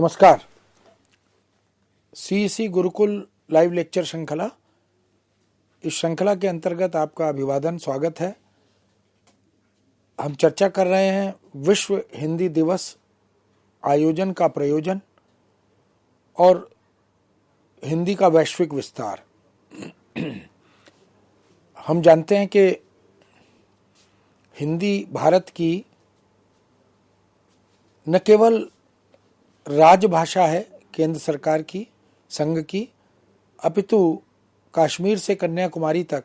नमस्कार। CEC Gurukul live lecture श्रृंखला, इस श्रृंखला के अंतर्गत आपका अभिवादन, स्वागत है। हम चर्चा कर रहे हैं विश्व हिंदी दिवस आयोजन का प्रयोजन और हिंदी का वैश्विक विस्तार। हम जानते हैं कि हिंदी भारत की न केवल राजभाषा है केंद्र सरकार की, संघ की, अपितु कश्मीर से कन्याकुमारी तक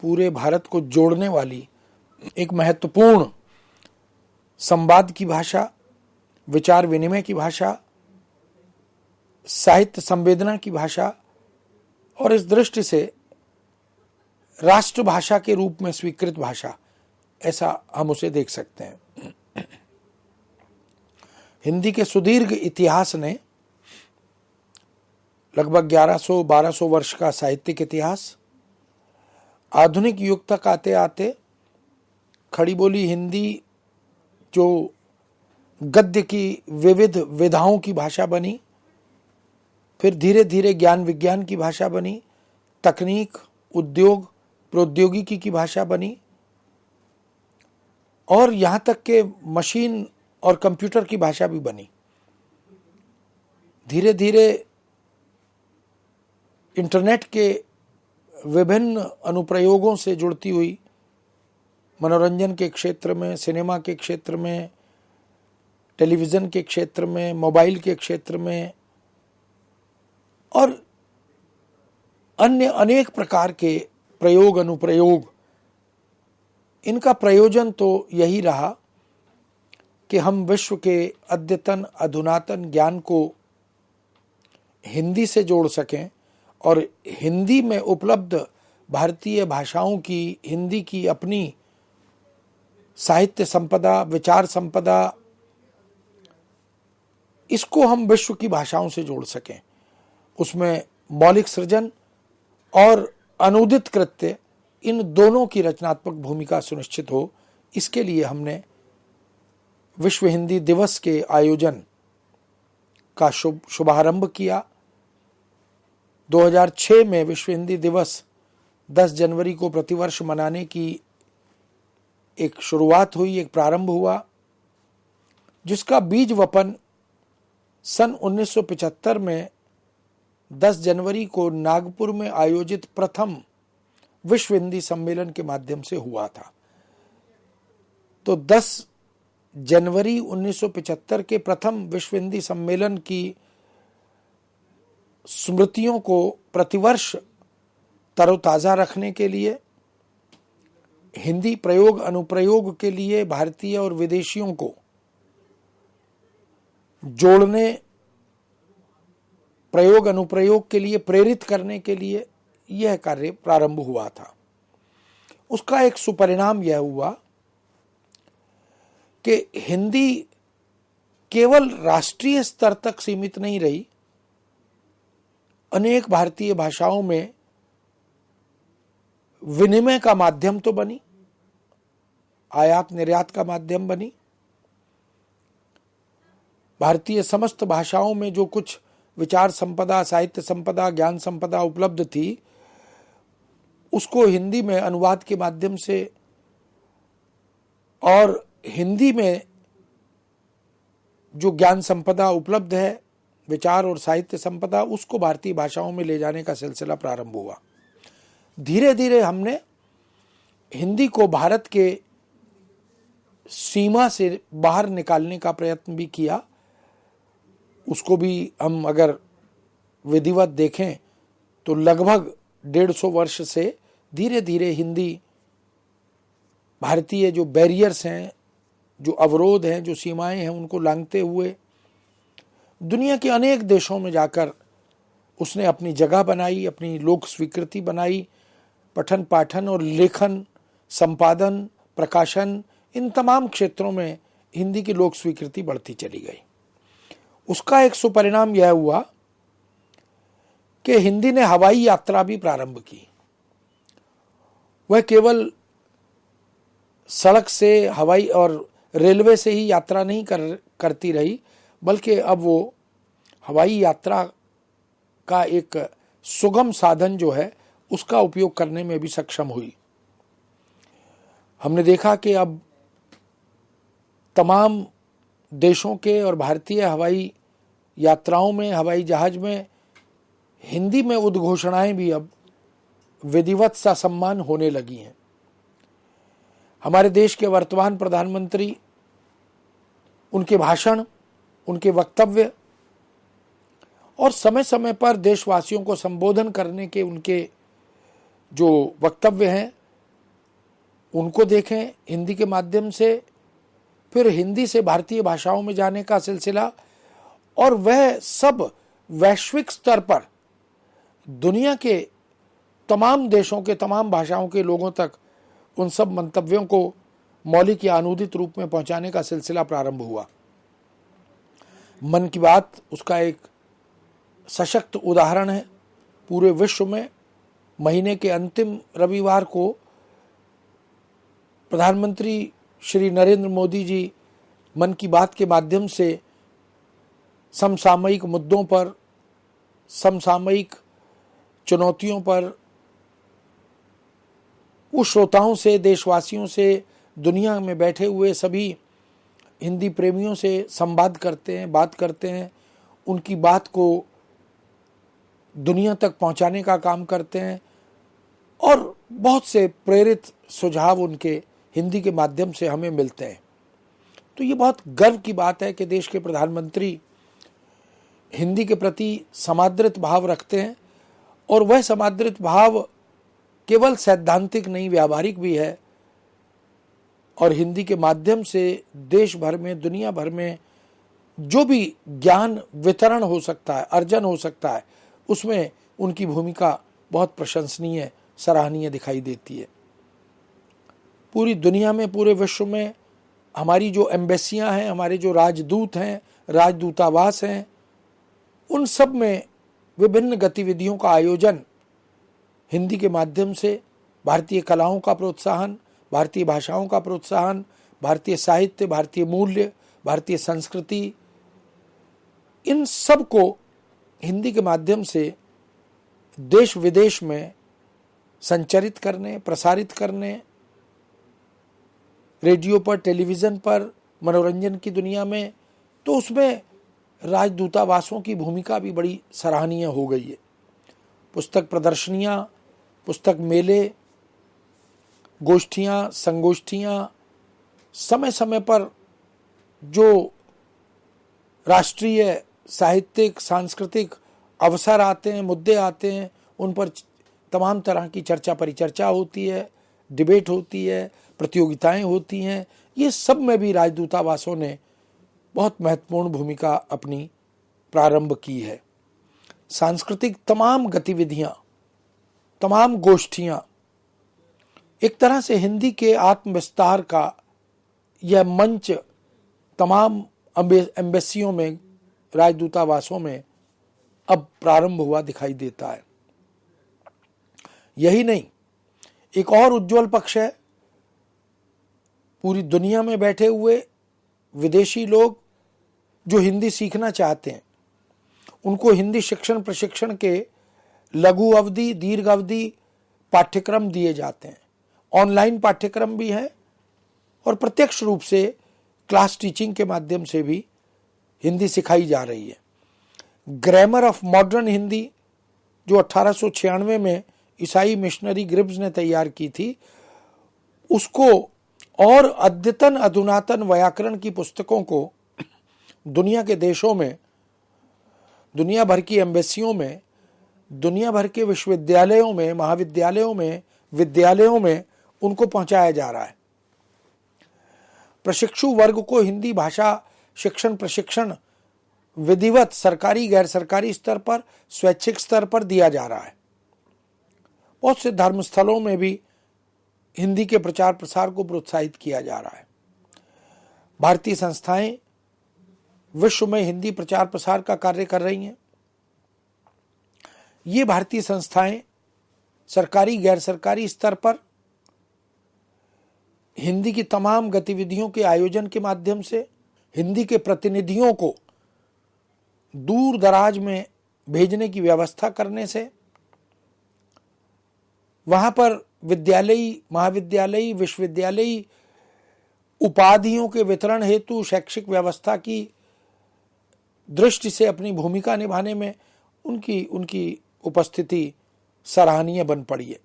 पूरे भारत को जोड़ने वाली एक महत्वपूर्ण संवाद की भाषा, विचार विनिमय की भाषा, साहित्य संवेदना की भाषा और इस दृष्टि से राष्ट्रभाषा के रूप में स्वीकृत भाषा, ऐसा हम उसे देख सकते हैं। हिंदी के सुदीर्घ इतिहास ने लगभग 1100-1200 वर्ष का साहित्यिक इतिहास, आधुनिक युग तक आते आते खड़ी बोली हिंदी जो गद्य की विविध विधाओं की भाषा बनी, फिर धीरे धीरे ज्ञान विज्ञान की भाषा बनी, तकनीक, उद्योग, प्रौद्योगिकी की भाषा बनी और यहाँ तक के मशीन और कंप्यूटर की भाषा भी बनी। धीरे धीरे इंटरनेट के विभिन्न अनुप्रयोगों से जुड़ती हुई मनोरंजन के क्षेत्र में, सिनेमा के क्षेत्र में, टेलीविज़न के क्षेत्र में, मोबाइल के क्षेत्र में और अन्य अनेक प्रकार के प्रयोग अनुप्रयोग, इनका प्रयोजन तो यही रहा कि हम विश्व के अद्यतन अधुनातन ज्ञान को हिंदी से जोड़ सकें और हिंदी में उपलब्ध भारतीय भाषाओं की, हिंदी की अपनी साहित्य संपदा, विचार संपदा, इसको हम विश्व की भाषाओं से जोड़ सकें। उसमें मौलिक सृजन और अनूदित कृत्य, इन दोनों की रचनात्मक भूमिका सुनिश्चित हो, इसके लिए हमने विश्व हिंदी दिवस के आयोजन का शुभारंभ किया। 2006 में विश्व हिंदी दिवस 10 जनवरी को प्रतिवर्ष मनाने की एक शुरुआत हुई, एक प्रारंभ हुआ, जिसका बीज वपन सन 1975 में 10 जनवरी को नागपुर में आयोजित प्रथम विश्व हिंदी सम्मेलन के माध्यम से हुआ था। तो 10 जनवरी 1975 के प्रथम विश्व हिंदी सम्मेलन की स्मृतियों को प्रतिवर्ष तरोताज़ा रखने के लिए, हिंदी प्रयोग अनुप्रयोग के लिए भारतीय और विदेशियों को जोड़ने, प्रयोग अनुप्रयोग के लिए प्रेरित करने के लिए यह कार्य प्रारंभ हुआ था। उसका एक सुपरिणाम यह हुआ कि हिंदी केवल राष्ट्रीय स्तर तक सीमित नहीं रही, अनेक भारतीय भाषाओं में विनिमय का माध्यम तो बनी, आयात निर्यात का माध्यम बनी। भारतीय समस्त भाषाओं में जो कुछ विचार संपदा, साहित्य संपदा, ज्ञान संपदा उपलब्ध थी, उसको हिंदी में अनुवाद के माध्यम से और हिंदी में जो ज्ञान संपदा उपलब्ध है, विचार और साहित्य संपदा, उसको भारतीय भाषाओं में ले जाने का सिलसिला प्रारंभ हुआ। धीरे धीरे हमने हिंदी को भारत के सीमा से बाहर निकालने का प्रयत्न भी किया। उसको भी हम अगर विधिवत देखें तो लगभग 150 वर्ष से धीरे धीरे हिंदी भारतीय जो बैरियर्स हैं, जो अवरोध हैं, जो सीमाएं हैं, उनको लांघते हुए दुनिया के अनेक देशों में जाकर उसने अपनी जगह बनाई, अपनी लोक स्वीकृति बनाई। पठन पाठन और लेखन, संपादन, प्रकाशन, इन तमाम क्षेत्रों में हिंदी की लोक स्वीकृति बढ़ती चली गई। उसका एक सुपरिणाम यह हुआ कि हिंदी ने हवाई यात्रा भी प्रारंभ की। वह केवल सड़क से, हवाई और रेलवे से ही यात्रा नहीं करती रही, बल्कि अब वो हवाई यात्रा का एक सुगम साधन जो है उसका उपयोग करने में भी सक्षम हुई। हमने देखा कि अब तमाम देशों के और भारतीय हवाई यात्राओं में, हवाई जहाज में हिंदी में उद्घोषणाएं भी अब विधिवत सा सम्मान होने लगी हैं। हमारे देश के वर्तमान प्रधानमंत्री, उनके भाषण, उनके वक्तव्य और समय समय पर देशवासियों को संबोधन करने के उनके जो वक्तव्य हैं उनको देखें हिंदी के माध्यम से, फिर हिंदी से भारतीय भाषाओं में जाने का सिलसिला, और वह सब वैश्विक स्तर पर दुनिया के तमाम देशों के तमाम भाषाओं के लोगों तक उन सब मंतव्यों को मौलिक या अनुदित रूप में पहुंचाने का सिलसिला प्रारंभ हुआ। मन की बात उसका एक सशक्त उदाहरण है। पूरे विश्व में महीने के अंतिम रविवार को प्रधानमंत्री श्री नरेंद्र मोदी जी मन की बात के माध्यम से समसामयिक मुद्दों पर, समसामयिक चुनौतियों पर उस श्रोताओं से, देशवासियों से, दुनिया में बैठे हुए सभी हिंदी प्रेमियों से संवाद करते हैं, बात करते हैं, उनकी बात को दुनिया तक पहुंचाने का काम करते हैं और बहुत से प्रेरित सुझाव उनके हिंदी के माध्यम से हमें मिलते हैं। तो ये बहुत गर्व की बात है कि देश के प्रधानमंत्री हिंदी के प्रति समादृत भाव रखते हैं और वह समादृत भाव केवल सैद्धांतिक नहीं, व्यावहारिक भी है, और हिंदी के माध्यम से देश भर में, दुनिया भर में जो भी ज्ञान वितरण हो सकता है, अर्जन हो सकता है, उसमें उनकी भूमिका बहुत प्रशंसनीय, सराहनीय दिखाई देती है। पूरी दुनिया में, पूरे विश्व में हमारी जो एम्बेसियां हैं, हमारे जो राजदूत हैं, राजदूतावास हैं, उन सब में विभिन्न गतिविधियों का आयोजन हिंदी के माध्यम से भारतीय कलाओं का प्रोत्साहन, भारतीय भाषाओं का प्रोत्साहन, भारतीय साहित्य, भारतीय मूल्य, भारतीय संस्कृति, इन सब को हिंदी के माध्यम से देश विदेश में संचरित करने, प्रसारित करने, रेडियो पर, टेलीविज़न पर, मनोरंजन की दुनिया में, तो उसमें राजदूतावासों की भूमिका भी बड़ी सराहनीय हो गई है। पुस्तक प्रदर्शनियाँ, पुस्तक मेले, गोष्ठियाँ, संगोष्ठियाँ, समय समय पर जो राष्ट्रीय, साहित्यिक, सांस्कृतिक अवसर आते हैं, मुद्दे आते हैं, उन पर तमाम तरह की चर्चा परिचर्चा होती है, डिबेट होती है, प्रतियोगिताएं होती हैं। ये सब में भी राजदूतावासों ने बहुत महत्वपूर्ण भूमिका अपनी प्रारंभ की है। सांस्कृतिक तमाम गतिविधियां, तमाम गोष्ठियां एक तरह से हिंदी के आत्मविस्तार का यह मंच तमाम एम्बेसियों में, राजदूतावासों में अब प्रारंभ हुआ दिखाई देता है। यही नहीं, एक और उज्जवल पक्ष है। पूरी दुनिया में बैठे हुए विदेशी लोग जो हिंदी सीखना चाहते हैं, उनको हिंदी शिक्षण प्रशिक्षण के लघु अवधि, दीर्घ अवधि पाठ्यक्रम दिए जाते हैं। ऑनलाइन पाठ्यक्रम भी हैं और प्रत्यक्ष रूप से क्लास टीचिंग के माध्यम से भी हिंदी सिखाई जा रही है। ग्रामर ऑफ मॉडर्न हिंदी जो 1896 में ईसाई मिशनरी ग्रिब्स ने तैयार की थी, उसको और अद्यतन अधुनातन व्याकरण की पुस्तकों को दुनिया के देशों में, दुनिया भर की एम्बेसियों में, दुनिया भर के विश्वविद्यालयों में, महाविद्यालयों में, विद्यालयों में उनको पहुंचाया जा रहा है। प्रशिक्षु वर्ग को हिंदी भाषा शिक्षण प्रशिक्षण विधिवत सरकारी, गैर सरकारी स्तर पर, स्वैच्छिक स्तर पर दिया जा रहा है। बहुत से धर्मस्थलों में भी हिंदी के प्रचार प्रसार को प्रोत्साहित किया जा रहा है। भारतीय संस्थाएं विश्व में हिंदी प्रचार प्रसार का कार्य कर रही हैं। ये भारतीय संस्थाएं सरकारी, गैर सरकारी स्तर पर हिंदी की तमाम गतिविधियों के आयोजन के माध्यम से हिंदी के प्रतिनिधियों को दूर दराज में भेजने की व्यवस्था करने से, वहां पर विद्यालयी, महाविद्यालयी, विश्वविद्यालयी उपाधियों के वितरण हेतु शैक्षिक व्यवस्था की दृष्टि से अपनी भूमिका निभाने में उनकी उपस्थिति सराहनीय बन पड़ी है।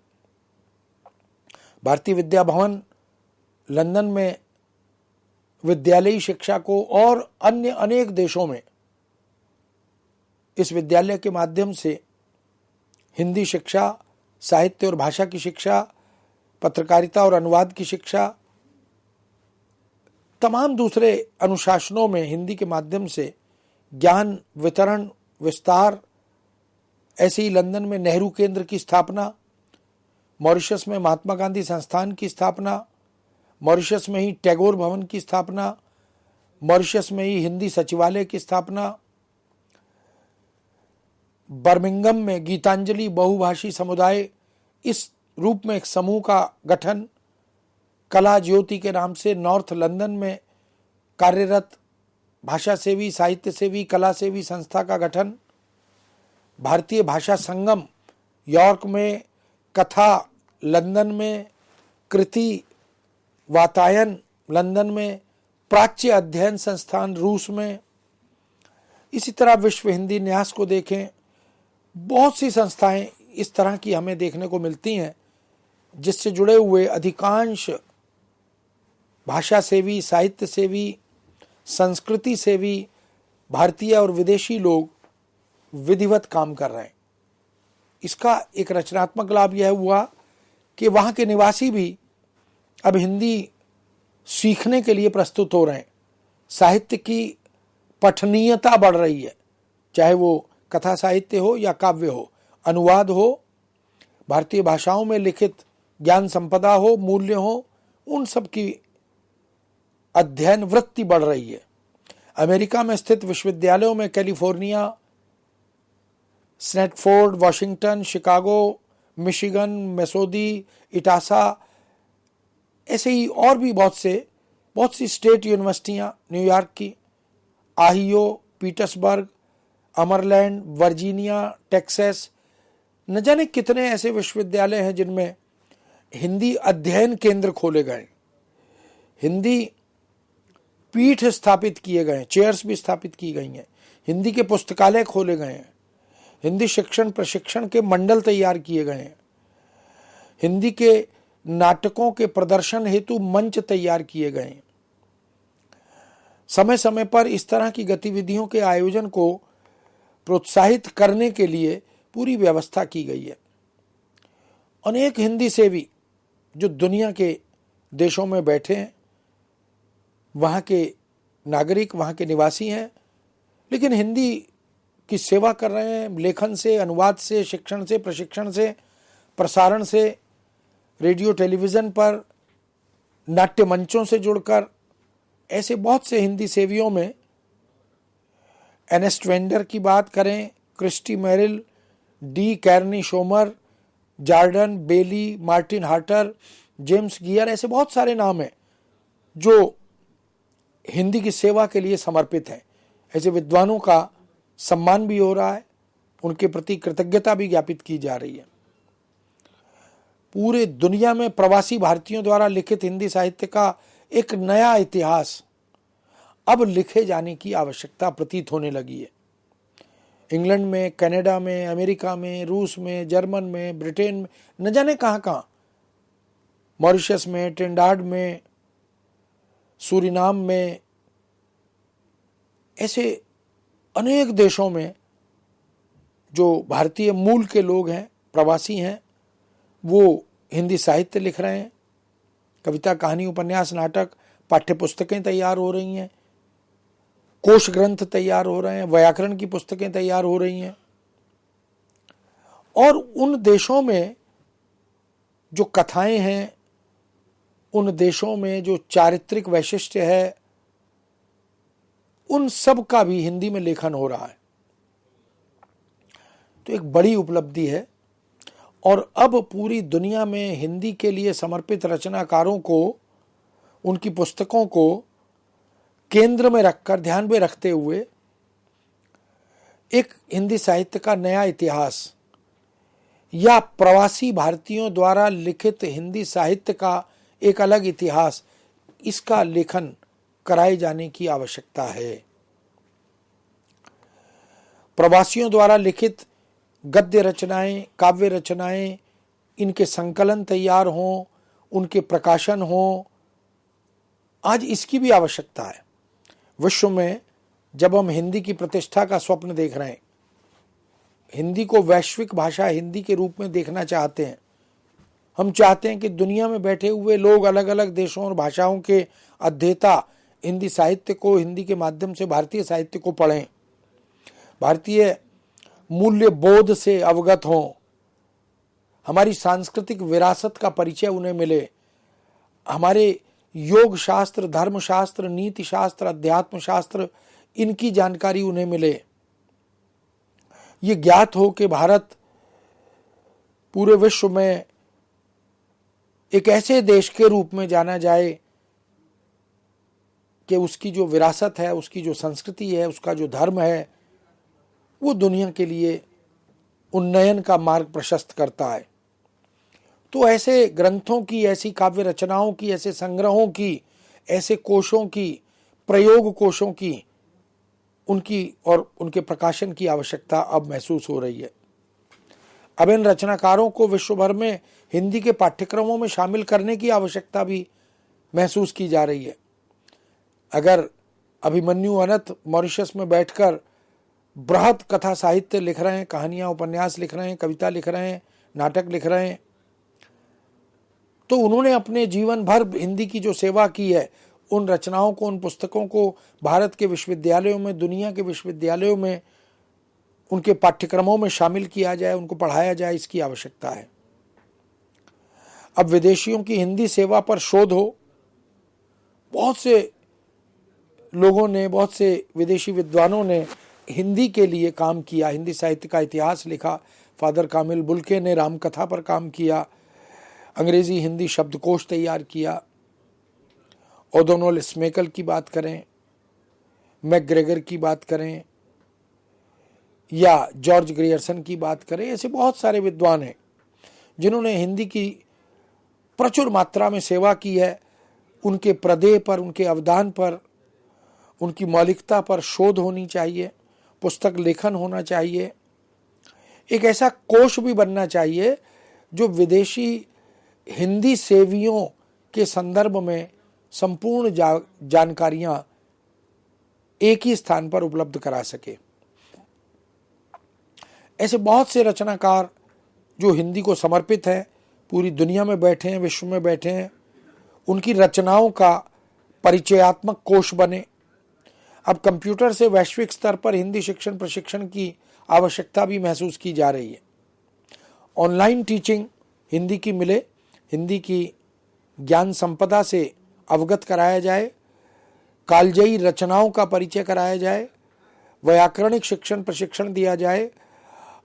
भारतीय विद्या भवन लंदन में विद्यालयी शिक्षा को और अन्य अनेक देशों में इस विद्यालय के माध्यम से हिंदी शिक्षा, साहित्य और भाषा की शिक्षा, पत्रकारिता और अनुवाद की शिक्षा, तमाम दूसरे अनुशासनों में हिंदी के माध्यम से ज्ञान वितरण विस्तार। ऐसे ही लंदन में नेहरू केंद्र की स्थापना, मॉरिशस में महात्मा गांधी संस्थान की स्थापना, मॉरिशस में ही टैगोर भवन की स्थापना, मॉरिशस में ही हिंदी सचिवालय की स्थापना, बर्मिंघम में गीतांजलि बहुभाषी समुदाय इस रूप में एक समूह का गठन, कला ज्योति के नाम से नॉर्थ लंदन में कार्यरत भाषा सेवी, साहित्य सेवी, कला सेवी संस्था का गठन, भारतीय भाषा संगम यॉर्क में, कथा लंदन में, कृति वातायन लंदन में, प्राच्य अध्ययन संस्थान रूस में। इसी तरह विश्व हिंदी न्यास को देखें, बहुत सी संस्थाएं इस तरह की हमें देखने को मिलती हैं जिससे जुड़े हुए अधिकांश भाषा सेवी, साहित्य सेवी, संस्कृति सेवी भारतीय और विदेशी लोग विधिवत काम कर रहे हैं। इसका एक रचनात्मक लाभ यह हुआ कि वहाँ के निवासी भी अब हिंदी सीखने के लिए प्रस्तुत हो रहे हैं। साहित्य की पठनीयता बढ़ रही है, चाहे वो कथा साहित्य हो या काव्य हो, अनुवाद हो, भारतीय भाषाओं में लिखित ज्ञान संपदा हो, मूल्य हो, उन सब की अध्ययन वृत्ति बढ़ रही है। अमेरिका में स्थित विश्वविद्यालयों में California, Stanford, Washington, Chicago, Michigan, Missouri, Ithaca, ऐसे ही और भी बहुत सी स्टेट यूनिवर्सिटियां, न्यूयॉर्क की, आहियो, पीटर्सबर्ग, अमरलैंड, वर्जीनिया, टेक्सास, न जाने कितने ऐसे विश्वविद्यालय हैं जिनमें हिंदी अध्ययन केंद्र खोले गए, हिंदी पीठ स्थापित किए गए, चेयर्स भी स्थापित की गई हैं, हिंदी के पुस्तकालय खोले गए हैं, हिंदी शिक्षण प्रशिक्षण के मंडल तैयार किए गए हैं, हिंदी के नाटकों के प्रदर्शन हेतु मंच तैयार किए गए हैं। समय समय पर इस तरह की गतिविधियों के आयोजन को प्रोत्साहित करने के लिए पूरी व्यवस्था की गई है। अनेक हिंदी सेवी जो दुनिया के देशों में बैठे हैं, वहाँ के नागरिक, वहाँ के निवासी हैं, लेकिन हिंदी की सेवा कर रहे हैं। लेखन से, अनुवाद से, शिक्षण से, प्रशिक्षण से, प्रसारण से, रेडियो टेलीविज़न पर, नाट्य मंचों से जुड़कर, ऐसे बहुत से हिंदी सेवियों में एर्नेस्ट वेंडर की बात करें, क्रिस्टी मेरिल, डी कैर्नी शोमर, जॉर्डन बेली, मार्टिन हार्टर, जेम्स गियर, ऐसे बहुत सारे नाम हैं जो हिंदी की सेवा के लिए समर्पित हैं। ऐसे विद्वानों का सम्मान भी हो रहा है, उनके प्रति कृतज्ञता भी ज्ञापित की जा रही है। पूरे दुनिया में प्रवासी भारतीयों द्वारा लिखित हिंदी साहित्य का एक नया इतिहास अब लिखे जाने की आवश्यकता प्रतीत होने लगी है। इंग्लैंड में, कनाडा में, अमेरिका में, रूस में, जर्मन में, ब्रिटेन में, न जाने कहाँ कहाँ, मॉरिशस में, ट्रिनिडाद में, सूरीनाम में, ऐसे अनेक देशों में जो भारतीय मूल के लोग हैं, प्रवासी हैं, वो हिंदी साहित्य लिख रहे हैं। कविता, कहानी, उपन्यास, नाटक, पाठ्य पुस्तकें तैयार हो रही हैं, कोश ग्रंथ तैयार हो रहे हैं, व्याकरण की पुस्तकें तैयार हो रही हैं। और उन देशों में जो कथाएं हैं, उन देशों में जो चारित्रिक वैशिष्ट्य है, उन सब का भी हिंदी में लेखन हो रहा है। तो एक बड़ी उपलब्धि है। और अब पूरी दुनिया में हिंदी के लिए समर्पित रचनाकारों को, उनकी पुस्तकों को केंद्र में रखकर, ध्यान में रखते हुए एक हिंदी साहित्य का नया इतिहास या प्रवासी भारतीयों द्वारा लिखित हिंदी साहित्य का एक अलग इतिहास, इसका लेखन कराए जाने की आवश्यकता है। प्रवासियों द्वारा लिखित गद्य रचनाएं, काव्य रचनाएं, इनके संकलन तैयार हों, उनके प्रकाशन हों, आज इसकी भी आवश्यकता है। विश्व में जब हम हिंदी की प्रतिष्ठा का स्वप्न देख रहे हैं, हिंदी को वैश्विक भाषा हिंदी के रूप में देखना चाहते हैं, हम चाहते हैं कि दुनिया में बैठे हुए लोग, अलग अलग देशों और भाषाओं के अध्येता हिंदी साहित्य को, हिंदी के माध्यम से भारतीय साहित्य को पढ़ें, भारतीय मूल्य बोध से अवगत हों, हमारी सांस्कृतिक विरासत का परिचय उन्हें मिले, हमारे योग शास्त्र, धर्म शास्त्र, नीति शास्त्र, अध्यात्म शास्त्र, इनकी जानकारी उन्हें मिले। ये ज्ञात हो कि भारत पूरे विश्व में एक ऐसे देश के रूप में जाना जाए कि उसकी जो विरासत है, उसकी जो संस्कृति है, उसका जो धर्म है, वो दुनिया के लिए उन्नयन का मार्ग प्रशस्त करता है। तो ऐसे ग्रंथों की, ऐसी काव्य रचनाओं की, ऐसे संग्रहों की, ऐसे कोशों की, प्रयोग कोशों की, उनकी और उनके प्रकाशन की आवश्यकता अब महसूस हो रही है। अब इन रचनाकारों को विश्व भर में हिंदी के पाठ्यक्रमों में शामिल करने की आवश्यकता भी महसूस की जा रही है। अगर अभिमन्यु अनंत मॉरिशस में बैठकर बृहद कथा साहित्य लिख रहे हैं, कहानियां, उपन्यास लिख रहे हैं, कविता लिख रहे हैं, नाटक लिख रहे हैं, तो उन्होंने अपने जीवन भर हिंदी की जो सेवा की है, उन रचनाओं को, उन पुस्तकों को भारत के विश्वविद्यालयों में, दुनिया के विश्वविद्यालयों में, उनके पाठ्यक्रमों में शामिल किया जाए, उनको पढ़ाया जाए, इसकी आवश्यकता है। अब विदेशियों की हिंदी सेवा पर शोध हो, बहुत से लोगों ने, बहुत से विदेशी विद्वानों ने हिंदी के लिए काम किया, हिंदी साहित्य का इतिहास लिखा। फादर कामिल बुल्के ने रामकथा पर काम किया, अंग्रेजी हिंदी शब्दकोश तैयार किया। ओडोनोल स्मेकल की बात करें, मैकग्रेगर की बात करें, या जॉर्ज ग्रियर्सन की बात करें, ऐसे बहुत सारे विद्वान हैं जिन्होंने हिंदी की प्रचुर मात्रा में सेवा की है। उनके प्रदेय पर, उनके अवदान पर, उनकी मौलिकता पर शोध होनी चाहिए, पुस्तक लेखन होना चाहिए, एक ऐसा कोश भी बनना चाहिए जो विदेशी हिंदी सेवियों के संदर्भ में संपूर्ण जानकारियां एक ही स्थान पर उपलब्ध करा सके। ऐसे बहुत से रचनाकार जो हिंदी को समर्पित हैं, पूरी दुनिया में बैठे हैं, विश्व में बैठे हैं, उनकी रचनाओं का परिचयात्मक कोश बने। अब कंप्यूटर से वैश्विक स्तर पर हिंदी शिक्षण प्रशिक्षण की आवश्यकता भी महसूस की जा रही है। ऑनलाइन टीचिंग हिंदी की मिले, हिंदी की ज्ञान संपदा से अवगत कराया जाए, कालजयी रचनाओं का परिचय कराया जाए, व्याकरणिक शिक्षण प्रशिक्षण दिया जाए,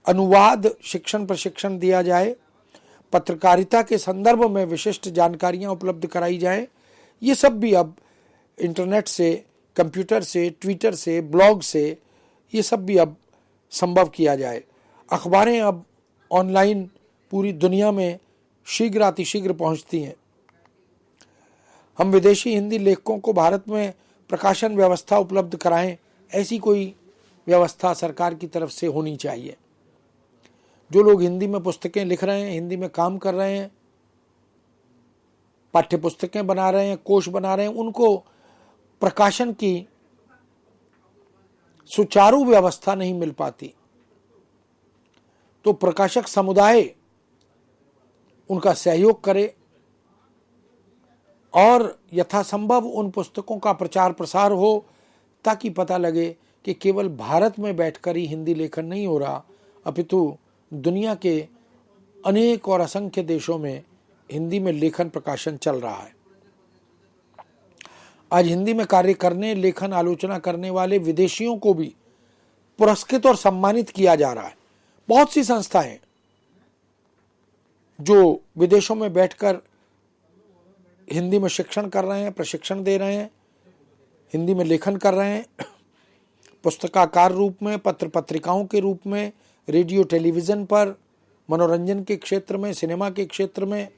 अनुवाद शिक्षण प्रशिक्षण दिया जाए, पत्रकारिता के संदर्भ में विशिष्ट जानकारियां उपलब्ध कराई जाए। ये सब भी अब इंटरनेट से, कंप्यूटर से, ट्विटर से, ब्लॉग से, ये सब भी अब संभव किया जाए। अखबारें अब ऑनलाइन पूरी दुनिया में शीघ्र अतिशीघ्र पहुंचती हैं। हम विदेशी हिंदी लेखकों को भारत में प्रकाशन व्यवस्था उपलब्ध कराएं, ऐसी कोई व्यवस्था सरकार की तरफ से होनी चाहिए। जो लोग हिंदी में पुस्तकें लिख रहे हैं, हिंदी में काम कर रहे हैं, पाठ्य पुस्तकें बना रहे हैं, कोश बना रहे हैं, उनको प्रकाशन की सुचारू व्यवस्था नहीं मिल पाती, तो प्रकाशक समुदाय उनका सहयोग करे और यथासंभव उन पुस्तकों का प्रचार प्रसार हो, ताकि पता लगे कि केवल भारत में बैठकर ही हिंदी लेखन नहीं हो रहा, अपितु दुनिया के अनेक और असंख्य देशों में हिंदी में लेखन प्रकाशन चल रहा है। आज हिंदी में कार्य करने, लेखन आलोचना करने वाले विदेशियों को भी पुरस्कृत और सम्मानित किया जा रहा है। बहुत सी संस्थाएं जो विदेशों में बैठकर हिंदी में शिक्षण कर रहे हैं, प्रशिक्षण दे रहे हैं, हिंदी में लेखन कर रहे हैं, पुस्तकाकार रूप में, पत्र पत्रिकाओं के रूप में, रेडियो टेलीविज़न पर, मनोरंजन के क्षेत्र में, सिनेमा के क्षेत्र में,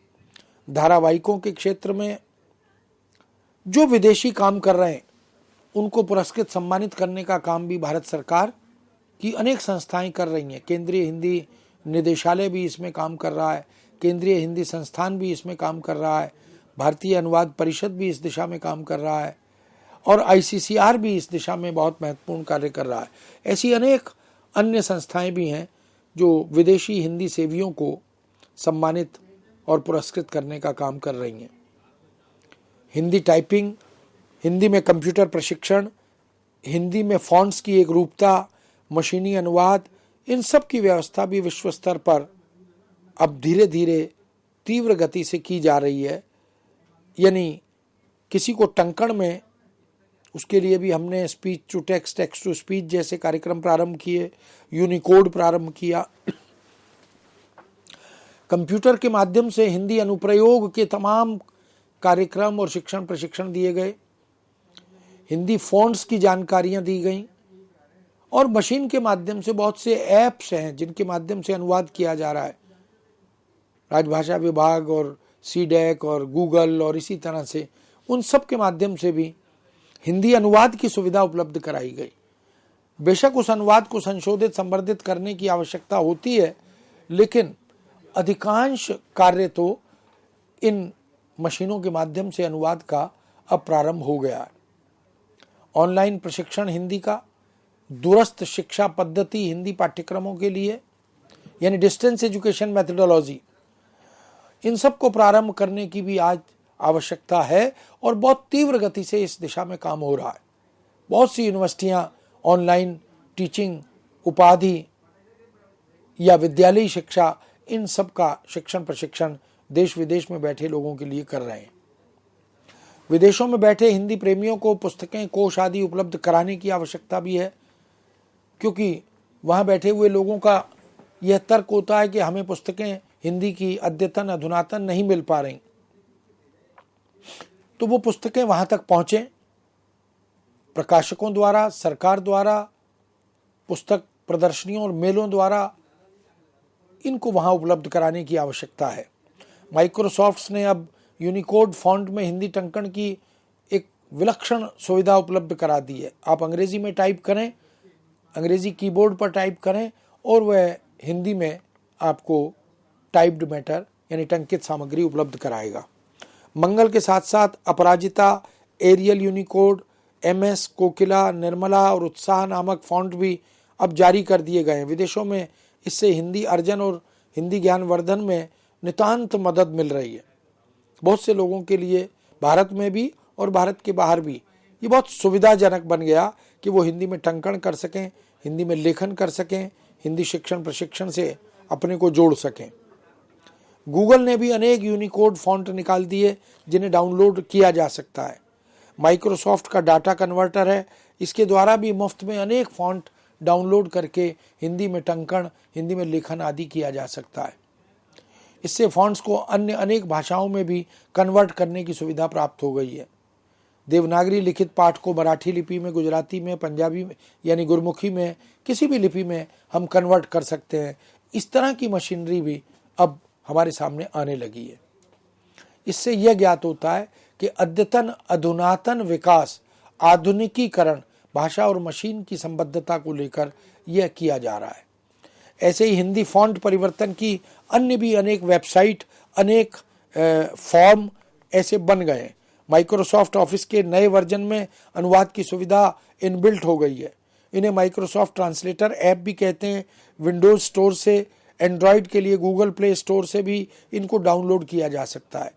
धारावाहिकों के क्षेत्र में जो विदेशी काम कर रहे हैं उनको पुरस्कृत सम्मानित करने का काम भी भारत सरकार की अनेक संस्थाएं कर रही हैं। केंद्रीय हिंदी निदेशालय भी इसमें काम कर रहा है, केंद्रीय हिंदी संस्थान भी इसमें काम कर रहा है, भारतीय अनुवाद परिषद भी इस दिशा में काम कर रहा है और ICCR भी इस दिशा में बहुत महत्वपूर्ण कार्य कर रहा है। ऐसी अनेक अन्य संस्थाएं भी हैं जो विदेशी हिंदी सेवियों को सम्मानित और पुरस्कृत करने का काम कर रही हैं। हिंदी टाइपिंग, हिंदी में कंप्यूटर प्रशिक्षण, हिंदी में फॉन्ट्स की एक रूपता, मशीनी अनुवाद, इन सब की व्यवस्था भी विश्व स्तर पर अब धीरे धीरे तीव्र गति से की जा रही है। यानी किसी को टंकण में, उसके लिए भी हमने speech to text, text to speech जैसे कार्यक्रम प्रारंभ किए, यूनिकोड प्रारंभ किया। कंप्यूटर के माध्यम से हिंदी अनुप्रयोग के तमाम कार्यक्रम और शिक्षण प्रशिक्षण दिए गए, हिंदी फ़ॉन्ट्स की जानकारियां दी गई और मशीन के माध्यम से बहुत से ऐप्स हैं जिनके माध्यम से अनुवाद किया जा रहा है। राजभाषा विभाग और CDAC और गूगल और इसी तरह से उन सब के माध्यम से भी हिंदी अनुवाद की सुविधा उपलब्ध कराई गई। बेशक उस अनुवाद को संशोधित संवर्धित करने की आवश्यकता होती है, लेकिन अधिकांश कार्य तो इन मशीनों के माध्यम से अनुवाद का अब प्रारंभ हो गया है। ऑनलाइन प्रशिक्षण हिंदी का, दूरस्थ शिक्षा पद्धति हिंदी पाठ्यक्रमों के लिए यानी डिस्टेंस एजुकेशन मेथोडोलॉजी, इन सब को प्रारंभ करने की भी आज आवश्यकता है और बहुत तीव्र गति से इस दिशा में काम हो रहा है। बहुत सी यूनिवर्सिटियां ऑनलाइन टीचिंग, उपाधि या विद्यालयी शिक्षा, इन सब का शिक्षण प्रशिक्षण देश विदेश में बैठे लोगों के लिए कर रहे हैं। विदेशों में बैठे हिंदी प्रेमियों को पुस्तकें, कोश आदि उपलब्ध कराने की आवश्यकता भी है, क्योंकि वहाँ बैठे हुए लोगों का यह तर्क होता है कि हमें पुस्तकें हिंदी की अद्यतन अधुनातन नहीं मिल पा रही, तो वो पुस्तकें वहाँ तक पहुँचें, प्रकाशकों द्वारा, सरकार द्वारा, पुस्तक प्रदर्शनियों और मेलों द्वारा इनको वहाँ उपलब्ध कराने की आवश्यकता है। माइक्रोसॉफ्ट ने अब यूनिकोड फॉन्ट में हिंदी टंकण की एक विलक्षण सुविधा उपलब्ध करा दी है। आप अंग्रेजी में टाइप करें, अंग्रेजी कीबोर्ड पर टाइप करें और वह हिंदी में आपको टाइप्ड मैटर यानी टंकित सामग्री उपलब्ध कराएगा। मंगल के साथ साथ अपराजिता, एरियल यूनिकोड, MS, कोकिला, निर्मला और उत्साह नामक फॉन्ट भी अब जारी कर दिए गए हैं। विदेशों में इससे हिंदी अर्जन और हिंदी ज्ञान वर्धन में नितांत मदद मिल रही है। बहुत से लोगों के लिए भारत में भी और भारत के बाहर भी ये बहुत सुविधाजनक बन गया कि वो हिंदी में टंकण कर सकें, हिंदी में लेखन कर सकें, हिंदी शिक्षण प्रशिक्षण से अपने को जोड़ सकें। गूगल ने भी अनेक यूनिकोड फॉन्ट निकाल दिए जिन्हें डाउनलोड किया जा सकता है। माइक्रोसॉफ्ट का डाटा कन्वर्टर है, इसके द्वारा भी मुफ्त में अनेक फॉन्ट डाउनलोड करके हिंदी में टंकण, हिंदी में लेखन आदि किया जा सकता है। इससे फॉन्ट्स को अन्य अनेक भाषाओं में भी कन्वर्ट करने की सुविधा प्राप्त हो गई है। देवनागरी लिखित पाठ को मराठी लिपि में, गुजराती में, पंजाबी में यानी गुरमुखी में, किसी भी लिपि में हम कन्वर्ट कर सकते हैं। इस तरह की मशीनरी भी अब हमारे सामने आने लगी है। इससे यह ज्ञात होता है कि अद्यतन अधुनातन विकास, आधुनिकीकरण भाषा और मशीन की संबद्धता को लेकर यह किया जा रहा है। ऐसे ही हिंदी फॉन्ट परिवर्तन की अन्य भी अनेक वेबसाइट, अनेक फॉर्म ऐसे बन गए। माइक्रोसॉफ्ट ऑफिस के नए वर्जन में अनुवाद की सुविधा इनबिल्ट हो गई है। इन्हें माइक्रोसॉफ्ट ट्रांसलेटर ऐप भी कहते हैं। विंडोज स्टोर से, एंड्रॉयड के लिए गूगल प्ले स्टोर से भी इनको डाउनलोड किया जा सकता है।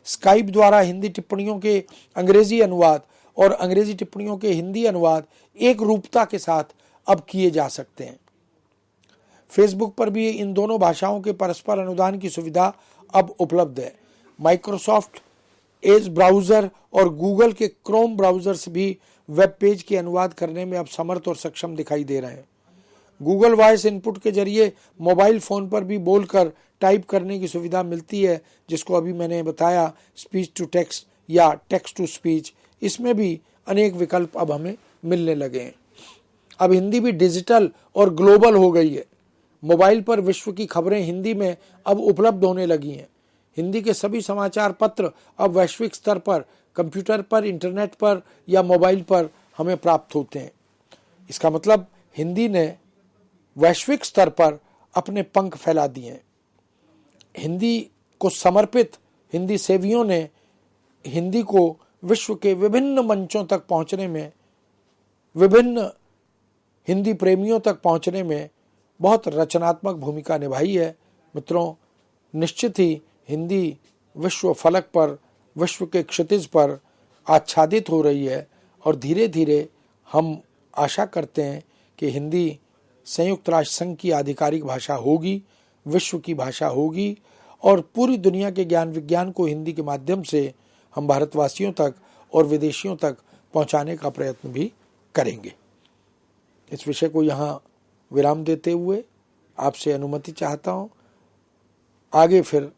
स्काइप द्वारा हिंदी टिप्पणियों के अंग्रेजी अनुवाद और अंग्रेजी टिप्पणियों के हिंदी अनुवाद एक रूपता के साथ अब किए जा सकते हैं। फेसबुक पर भी इन दोनों भाषाओं के परस्पर अनुदान की सुविधा अब उपलब्ध है। माइक्रोसॉफ्ट एज ब्राउज़र और गूगल के क्रोम ब्राउज़र्स भी वेब पेज के अनुवाद करने में अब समर्थ और सक्षम दिखाई दे रहे हैं। गूगल वॉइस इनपुट के जरिए मोबाइल फ़ोन पर भी बोलकर टाइप करने की सुविधा मिलती है, जिसको अभी मैंने बताया स्पीच टू टेक्स्ट या टेक्स्ट टू स्पीच। इसमें भी अनेक विकल्प अब हमें मिलने लगे हैं। अब हिंदी भी डिजिटल और ग्लोबल हो गई है। मोबाइल पर विश्व की खबरें हिंदी में अब उपलब्ध होने लगी हैं। हिंदी के सभी समाचार पत्र अब वैश्विक स्तर पर कंप्यूटर पर, इंटरनेट पर या मोबाइल पर हमें प्राप्त होते हैं। इसका मतलब हिंदी ने वैश्विक स्तर पर अपने पंख फैला दिए हैं। हिंदी को समर्पित हिंदी सेवियों ने हिंदी को विश्व के विभिन्न मंचों तक पहुंचने में, विभिन्न हिंदी प्रेमियों तक पहुंचने में बहुत रचनात्मक भूमिका निभाई है। मित्रों, निश्चित ही हिंदी विश्व फलक पर, विश्व के क्षितिज पर आच्छादित हो रही है और धीरे धीरे हम आशा करते हैं कि हिंदी संयुक्त राष्ट्र संघ की आधिकारिक भाषा होगी, विश्व की भाषा होगी और पूरी दुनिया के ज्ञान विज्ञान को हिंदी के माध्यम से हम भारतवासियों तक और विदेशियों तक पहुंचाने का प्रयत्न भी करेंगे। इस विषय को यहाँ विराम देते हुए आपसे अनुमति चाहता हूँ। आगे फिर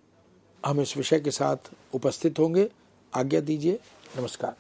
हम इस विषय के साथ उपस्थित होंगे। आज्ञा दीजिए। नमस्कार।